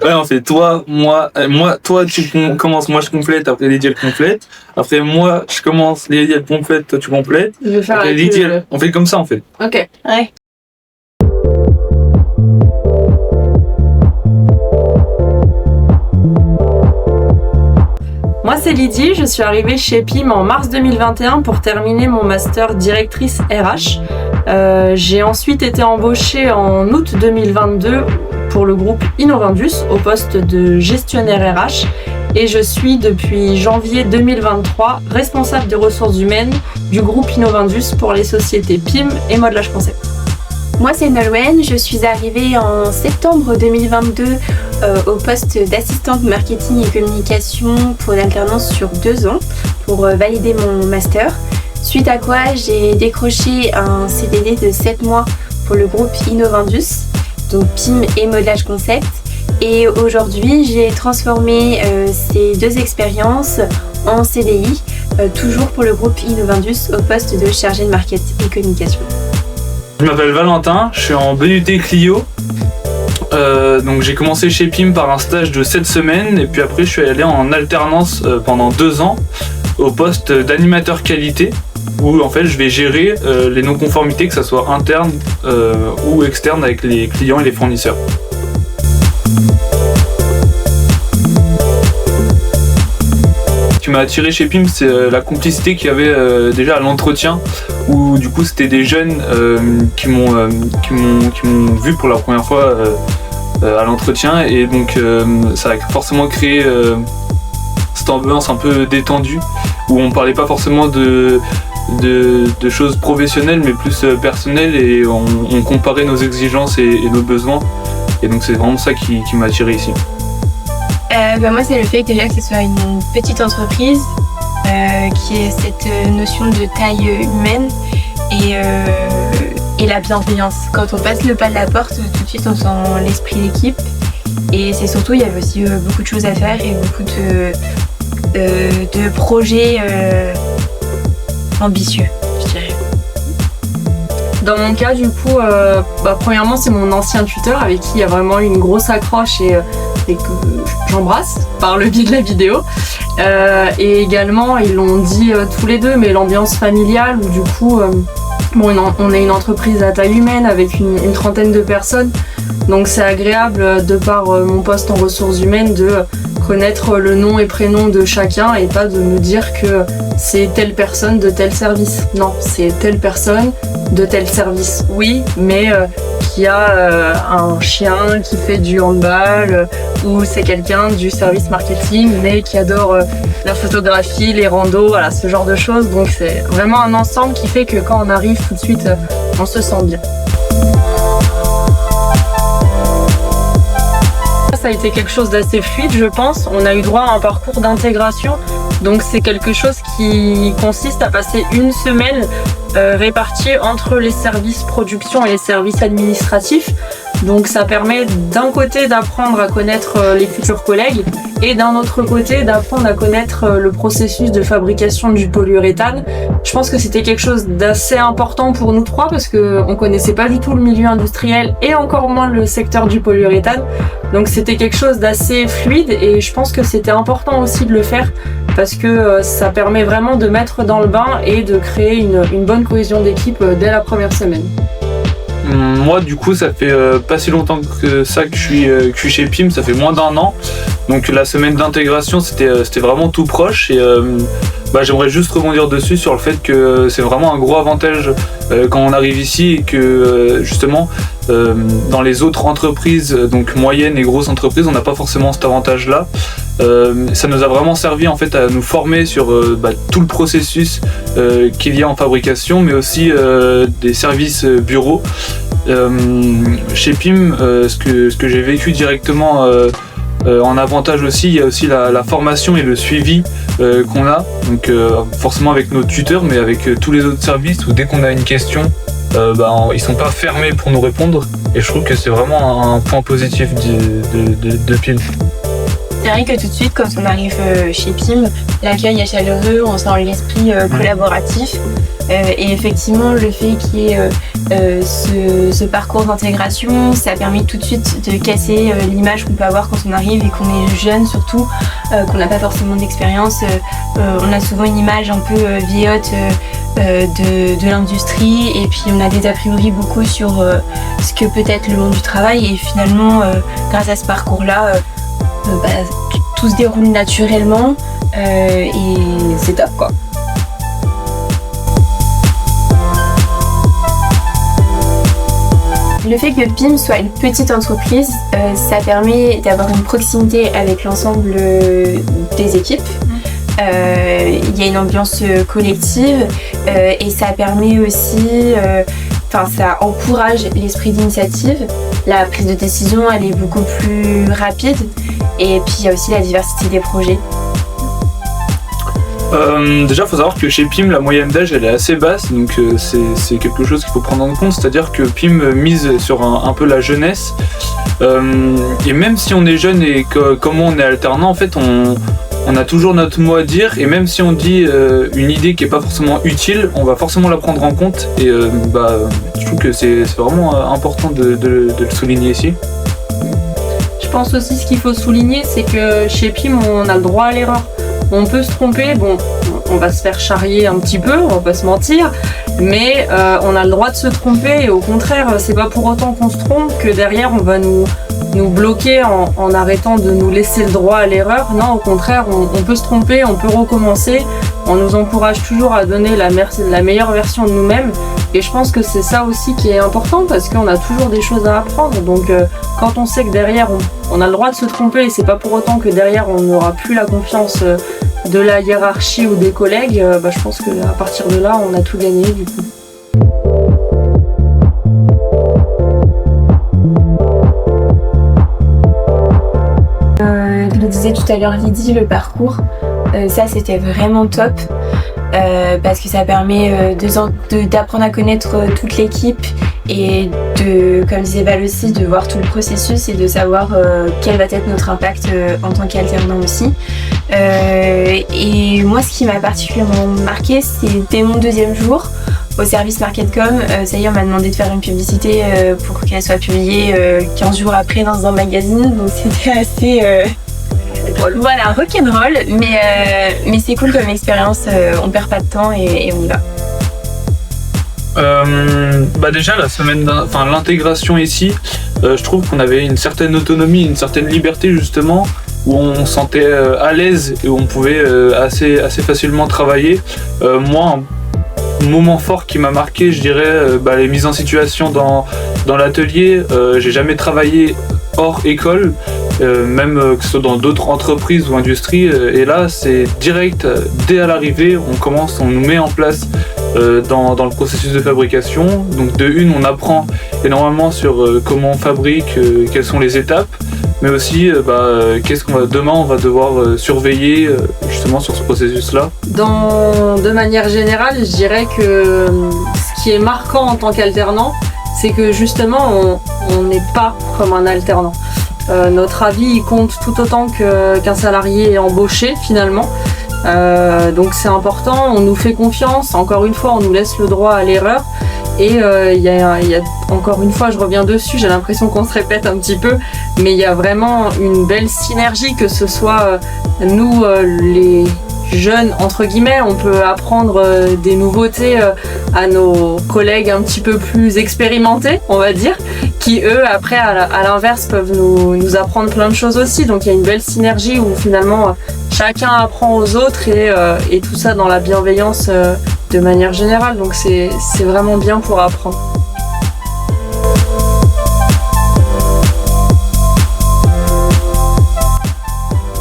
Ouais, on fait toi, moi, toi tu commences, moi je complète, après Lydia elle complète. Après moi je commence, Lydia elle complète, toi tu complètes. Je vais faire après Lydia, on fait comme ça en fait. Ok. Ouais. Moi c'est Lydie, je suis arrivée chez PIM en mars 2021 pour terminer mon master directrice RH. J'ai ensuite été embauchée en août 2022 pour le groupe Innovandus au poste de gestionnaire RH et je suis depuis janvier 2023 responsable des ressources humaines du groupe Innovandus pour les sociétés PIM et Modelage Concept. Moi c'est Nolwenn, je suis arrivée en septembre 2022 au poste d'assistante marketing et communication pour une alternance sur 2 ans pour valider mon master. Suite à quoi j'ai décroché un CDD de 7 mois pour le groupe Innovandus, donc PIM et Modelage Concept. Et aujourd'hui j'ai transformé ces 2 expériences en CDI, toujours pour le groupe Innovandus au poste de chargé de marketing et communication. Je m'appelle Valentin, je suis en BUT Clio. Donc j'ai commencé chez PIM par un stage de 7 semaines et puis après je suis allé en alternance pendant 2 ans au poste d'animateur qualité où en fait je vais gérer les non-conformités, que ce soit interne ou externe avec les clients et les fournisseurs. Ce qui m'a attiré chez PIM, c'est la complicité qu'il y avait déjà à l'entretien, où du coup c'était des jeunes qui m'ont vu pour la première fois à l'entretien, et donc ça a forcément créé cette ambiance un peu détendue, où on parlait pas forcément de choses professionnelles mais plus personnelles, et on comparait nos exigences et nos besoins, et donc c'est vraiment ça qui m'a attiré ici. Moi c'est le fait que déjà que ce soit une petite entreprise qui ait cette notion de taille humaine et la bienveillance. Quand on passe le pas de la porte, tout de suite on sent l'esprit d'équipe, et c'est surtout il y avait aussi beaucoup de choses à faire et beaucoup de projets ambitieux, je dirais. Dans mon cas, du coup, premièrement, c'est mon ancien tuteur avec qui il y a vraiment eu une grosse accroche et que j'embrasse par le biais de la vidéo. Et également, ils l'ont dit tous les deux, mais l'ambiance familiale, où du coup, on est une entreprise à taille humaine avec une trentaine de personnes. Donc c'est agréable, de par mon poste en ressources humaines, de connaître le nom et prénom de chacun et pas de me dire que c'est telle personne de tel service. Non, c'est telle personne de tel service, oui, mais qui a un chien qui fait du handball, ou c'est quelqu'un du service marketing mais qui adore la photographie, les randos, voilà, ce genre de choses. Donc c'est vraiment un ensemble qui fait que quand on arrive tout de suite, on se sent bien. Ça a été quelque chose d'assez fluide, je pense. On a eu droit à un parcours d'intégration, donc c'est quelque chose qui consiste à passer une semaine répartie entre les services production et les services administratifs. Donc ça permet d'un côté d'apprendre à connaître les futurs collègues et d'un autre côté d'apprendre à connaître le processus de fabrication du polyuréthane. Je pense que c'était quelque chose d'assez important pour nous trois parce qu'on connaissait pas du tout le milieu industriel et encore moins le secteur du polyuréthane. Donc c'était quelque chose d'assez fluide et je pense que c'était important aussi de le faire parce que ça permet vraiment de mettre dans le bain et de créer une bonne cohésion d'équipe dès la première semaine. Moi du coup ça fait pas si longtemps que ça que je suis chez PIM, ça fait moins d'1 an. Donc la semaine d'intégration c'était vraiment tout proche et j'aimerais juste rebondir dessus sur le fait que c'est vraiment un gros avantage quand on arrive ici et que justement dans les autres entreprises, donc moyennes et grosses entreprises, on n'a pas forcément cet avantage là. Ça nous a vraiment servi en fait à nous former sur tout le processus qu'il y a en fabrication, mais aussi des services bureaux. Chez PIM, ce que j'ai vécu directement en avantage aussi, il y a aussi la formation et le suivi qu'on a, donc forcément avec nos tuteurs, mais avec tous les autres services où dès qu'on a une question, ils sont pas fermés pour nous répondre, et je trouve que c'est vraiment un point positif de PIM. C'est vrai que tout de suite, quand on arrive chez PIM, l'accueil est chaleureux, on sent l'esprit collaboratif. Et effectivement, le fait qu'il y ait ce parcours d'intégration, ça a permis tout de suite de casser l'image qu'on peut avoir quand on arrive et qu'on est jeune surtout, qu'on n'a pas forcément d'expérience. On a souvent une image un peu vieillotte de l'industrie et puis on a des a priori beaucoup sur ce que peut être le monde du travail et finalement grâce à ce parcours-là, tout se déroule naturellement et c'est top quoi. Le fait que PIM soit une petite entreprise, ça permet d'avoir une proximité avec l'ensemble des équipes. Il y a une ambiance collective et ça permet aussi, ça encourage l'esprit d'initiative. La prise de décision, elle est beaucoup plus rapide et puis il y a aussi la diversité des projets. Déjà, il faut savoir que chez PIM, la moyenne d'âge elle est assez basse, donc c'est quelque chose qu'il faut prendre en compte, c'est-à-dire que PIM mise sur un peu la jeunesse. Et même si on est jeune et comme on est alternant, en fait, on a toujours notre mot à dire, et même si on dit une idée qui n'est pas forcément utile, on va forcément la prendre en compte, et je trouve que c'est vraiment important de le souligner ici. Je pense aussi ce qu'il faut souligner, c'est que chez PIM, on a le droit à l'erreur. On peut se tromper, bon, on va se faire charrier un petit peu, on va pas se mentir, mais on a le droit de se tromper et au contraire, c'est pas pour autant qu'on se trompe que derrière on va nous bloquer en arrêtant de nous laisser le droit à l'erreur. Non, au contraire, on peut se tromper, on peut recommencer, on nous encourage toujours à donner la meilleure version de nous-mêmes et je pense que c'est ça aussi qui est important parce qu'on a toujours des choses à apprendre, donc quand on sait que derrière on a le droit de se tromper et c'est pas pour autant que derrière on n'aura plus la confiance de la hiérarchie ou des collègues, je pense qu'à partir de là on a tout gagné du coup. Je le disais tout à l'heure Lydie, le parcours, ça c'était vraiment top parce que ça permet d'apprendre à connaître toute l'équipe et comme disait Val aussi, de voir tout le processus et de savoir quel va être notre impact en tant qu'alternant aussi. Et moi ce qui m'a particulièrement marqué, c'est dès mon deuxième jour au service Marketcom, ça y est, on m'a demandé de faire une publicité pour qu'elle soit publiée 15 jours après dans un magazine, donc c'était assez voilà, rock'n'roll, mais c'est cool comme expérience, on perd pas de temps et on y va. Déjà l'intégration ici, je trouve qu'on avait une certaine autonomie, une certaine liberté justement, où on se sentait à l'aise et où on pouvait assez facilement travailler. Moi, un moment fort qui m'a marqué, je dirais, les mises en situation dans l'atelier. J'ai jamais travaillé hors école, même que ce soit dans d'autres entreprises ou industries, et là c'est direct, dès à l'arrivée, on nous met en place dans le processus de fabrication. Donc de une, on apprend énormément sur comment on fabrique, quelles sont les étapes, mais aussi demain on va devoir surveiller justement sur ce processus-là. De manière générale, je dirais que ce qui est marquant en tant qu'alternant, c'est que justement on n'est pas comme un alternant. Notre avis il compte tout autant qu'un salarié embauché finalement. Donc c'est important, on nous fait confiance, encore une fois on nous laisse le droit à l'erreur et il y a encore une fois, je reviens dessus, j'ai l'impression qu'on se répète un petit peu, mais il y a vraiment une belle synergie, que ce soit nous les jeunes entre guillemets, on peut apprendre des nouveautés à nos collègues un petit peu plus expérimentés, on va dire, qui eux après à l'inverse peuvent nous apprendre plein de choses aussi. Donc il y a une belle synergie où finalement chacun apprend aux autres et tout ça dans la bienveillance de manière générale, donc c'est vraiment bien pour apprendre.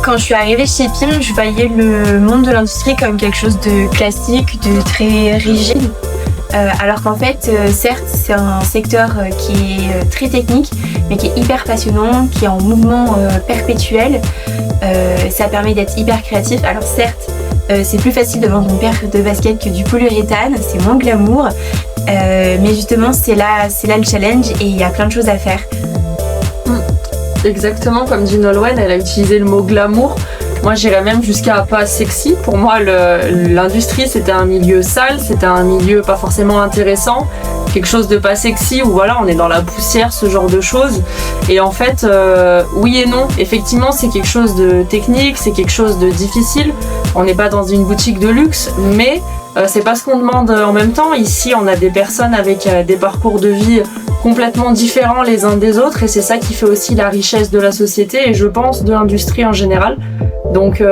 Quand je suis arrivée chez PIM, je voyais le monde de l'industrie comme quelque chose de classique, de très rigide. Alors qu'en fait, certes, c'est un secteur qui est très technique, mais qui est hyper passionnant, qui est en mouvement perpétuel. Ça permet d'être hyper créatif. Alors certes, c'est plus facile de vendre une paire de baskets que du polyuréthane, c'est moins glamour. Mais justement, c'est là le challenge et il y a plein de choses à faire. Exactement, comme dit Nolwenn, elle a utilisé le mot glamour. Moi j'irais même jusqu'à pas sexy. Pour moi l'industrie c'était un milieu sale, c'était un milieu pas forcément intéressant quelque chose de pas sexy, ou voilà, on est dans la poussière, ce genre de choses. Et en fait, oui et non. Effectivement, c'est quelque chose de technique, c'est quelque chose de difficile. On n'est pas dans une boutique de luxe, mais c'est pas ce qu'on demande en même temps. Ici, on a des personnes avec des parcours de vie complètement différents les uns des autres, et c'est ça qui fait aussi la richesse de la société, et je pense de l'industrie en général. Donc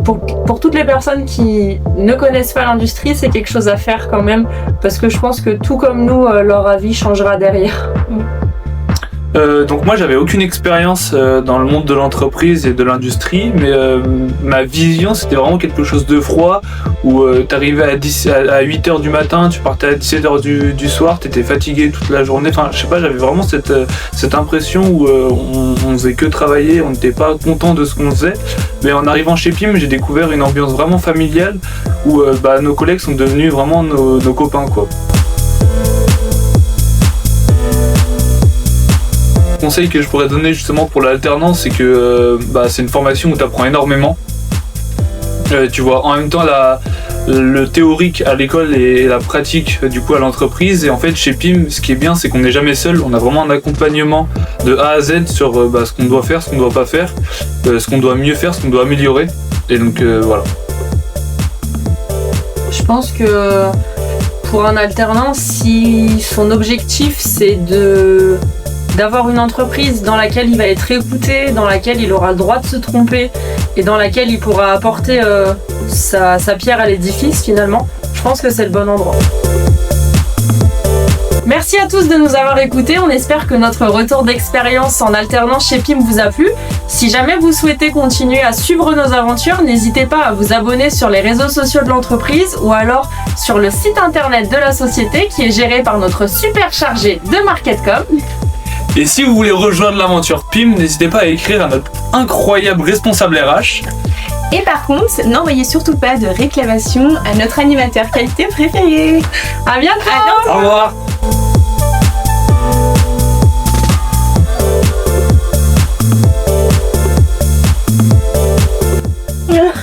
pour toutes les personnes qui ne connaissent pas l'industrie, c'est quelque chose à faire quand même, parce que je pense que tout comme nous, leur avis changera derrière. Donc moi j'avais aucune expérience dans le monde de l'entreprise et de l'industrie, mais ma vision c'était vraiment quelque chose de froid, où t'arrivais à 8h du matin, tu partais à 17h du soir, t'étais fatigué toute la journée, enfin je sais pas, j'avais vraiment cette impression où on faisait que travailler, on n'était pas content de ce qu'on faisait. Mais en arrivant chez PIM, j'ai découvert une ambiance vraiment familiale, où nos collègues sont devenus vraiment nos copains, quoi. Conseil que je pourrais donner justement pour l'alternance, c'est que c'est une formation où tu apprends énormément. Tu vois en même temps le théorique à l'école et la pratique du coup à l'entreprise. Et en fait chez PIM, ce qui est bien, c'est qu'on n'est jamais seul. On a vraiment un accompagnement de A à Z sur ce qu'on doit faire, ce qu'on doit pas faire, ce qu'on doit mieux faire, ce qu'on doit améliorer. Et donc voilà. Je pense que pour un alternant, si son objectif c'est d'avoir une entreprise dans laquelle il va être écouté, dans laquelle il aura le droit de se tromper et dans laquelle il pourra apporter sa pierre à l'édifice finalement, je pense que c'est le bon endroit. Merci à tous de nous avoir écoutés, on espère que notre retour d'expérience en alternance chez PIM vous a plu. Si jamais vous souhaitez continuer à suivre nos aventures, n'hésitez pas à vous abonner sur les réseaux sociaux de l'entreprise ou alors sur le site internet de la société qui est géré par notre super chargé de Marketcom. Et si vous voulez rejoindre l'aventure PIM, n'hésitez pas à écrire à notre incroyable responsable RH. Et par contre, n'envoyez surtout pas de réclamation à notre animateur qualité préféré. À bientôt. Au revoir.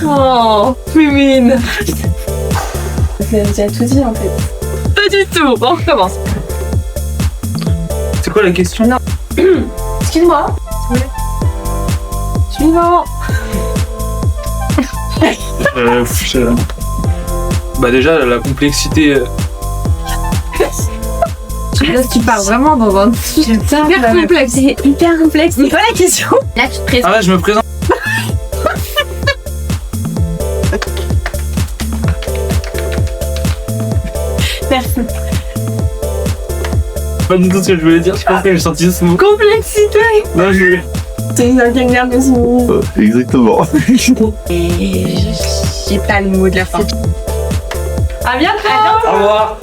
Oh, Mimine. Vous avez déjà tout dit en fait. Pas du tout. Bon, on recommence. C'est quoi la question? Non. Excuse-moi. Suivant. Déjà la complexité. Tu pars vraiment dans un sujet hyper complexe. C'est hyper complexe. C'est quoi la question? Là, tu te présentes. Ah là, je me présente. Personne. Pas du tout ce que je voulais dire, je pense que j'ai senti ce mot. Complexité. Non, je... C'est une ingénieure de son. Exactement. Et j'ai pas le mot de la fin. À bientôt. Au revoir.